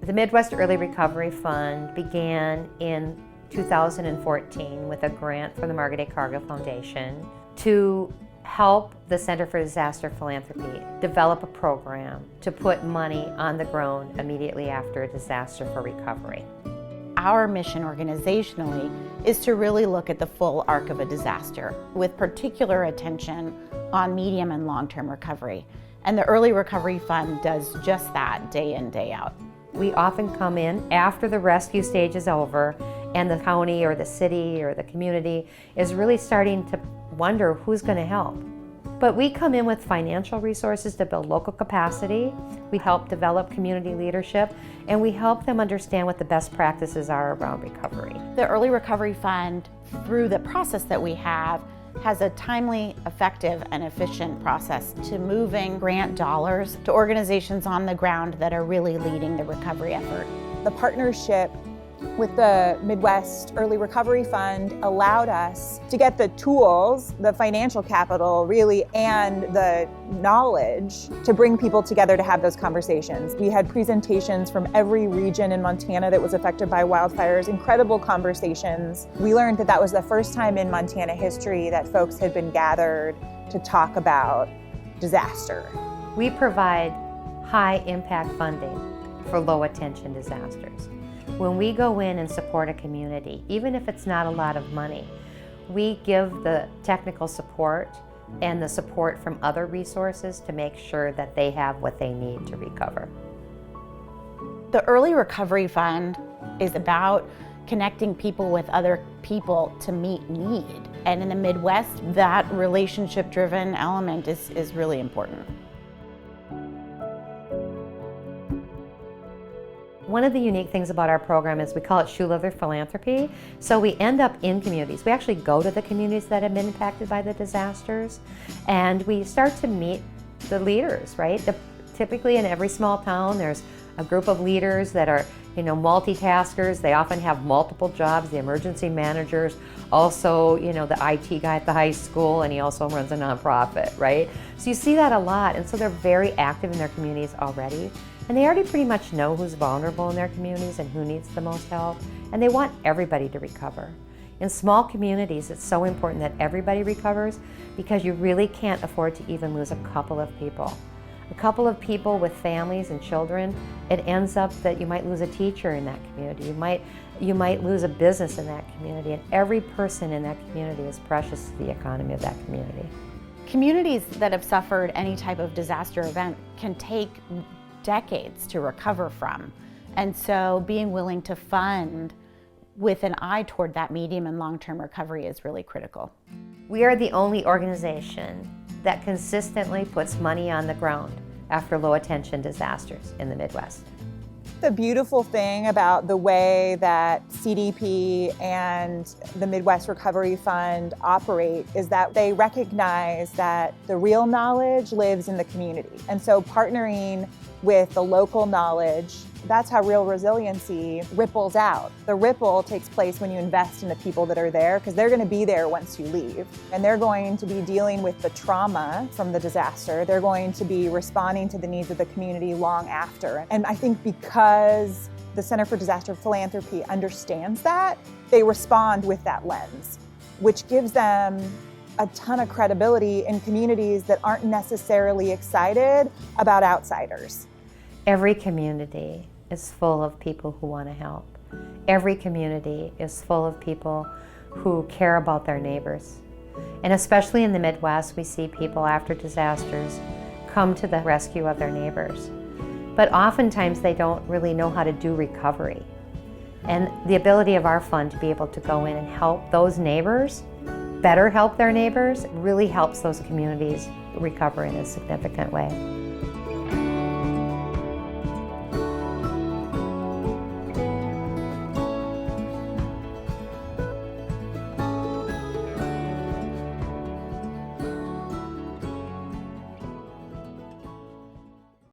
The Midwest Early Recovery Fund began in 2014 with a grant from the Margaret A. Cargill Foundation to help the Center for Disaster Philanthropy develop a program to put money on the ground immediately after a disaster for recovery. Our mission organizationally is to really look at the full arc of a disaster with particular attention on medium and long-term recovery. And the Early Recovery Fund does just that day in, day out. We often come in after the rescue stage is over and the county or the city or the community is really starting to wonder who's going to help. But we come in with financial resources to build local capacity. We help develop community leadership, and we help them understand what the best practices are around recovery. The Early Recovery Fund, through the process that we have, has a timely, effective, and efficient process to moving grant dollars to organizations on the ground that are really leading the recovery effort. The partnership with the Midwest Early Recovery Fund allowed us to get the tools, the financial capital really, and the knowledge to bring people together to have those conversations. We had presentations from every region in Montana that was affected by wildfires, incredible conversations. We learned that that was the first time in Montana history that folks had been gathered to talk about disaster. We provide high impact funding for low attention disasters. When we go in and support a community, even if it's not a lot of money, we give the technical support and the support from other resources to make sure that they have what they need to recover. The Early Recovery Fund is about connecting people with other people to meet need. And in the Midwest, that relationship-driven element is really important. One of the unique things about our program is we call it Shoe Leather Philanthropy. So we end up in communities. We actually go to the communities that have been impacted by the disasters, and we start to meet the leaders, right? Typically in every small town, there's a group of leaders that are, multitaskers. They often have multiple jobs. The emergency managers, also, the IT guy at the high school, and he also runs a nonprofit, right? So you see that a lot, and so they're very active in their communities already. And they already pretty much know who's vulnerable in their communities and who needs the most help, and they want everybody to recover. In small communities, it's so important that everybody recovers because you really can't afford to even lose a couple of people. A couple of people with families and children, it ends up that you might lose a teacher in that community. You might lose a business in that community, and every person in that community is precious to the economy of that community. Communities that have suffered any type of disaster event can take decades to recover from. And so being willing to fund with an eye toward that medium and long-term recovery is really critical. We are the only organization that consistently puts money on the ground after low attention disasters in the Midwest. The beautiful thing about the way that CDP and the Midwest Recovery Fund operate is that they recognize that the real knowledge lives in the community. And so partnering with the local knowledge, that's how real resiliency ripples out. The ripple takes place when you invest in the people that are there, because they're going to be there once you leave. And they're going to be dealing with the trauma from the disaster. They're going to be responding to the needs of the community long after. And I think because the Center for Disaster Philanthropy understands that, they respond with that lens, which gives them a ton of credibility in communities that aren't necessarily excited about outsiders. Every community is full of people who want to help. Every community is full of people who care about their neighbors. And especially in the Midwest, we see people after disasters come to the rescue of their neighbors. But oftentimes they don't really know how to do recovery. And the ability of our fund to be able to go in and help those neighbors better help their neighbors really helps those communities recover in a significant way.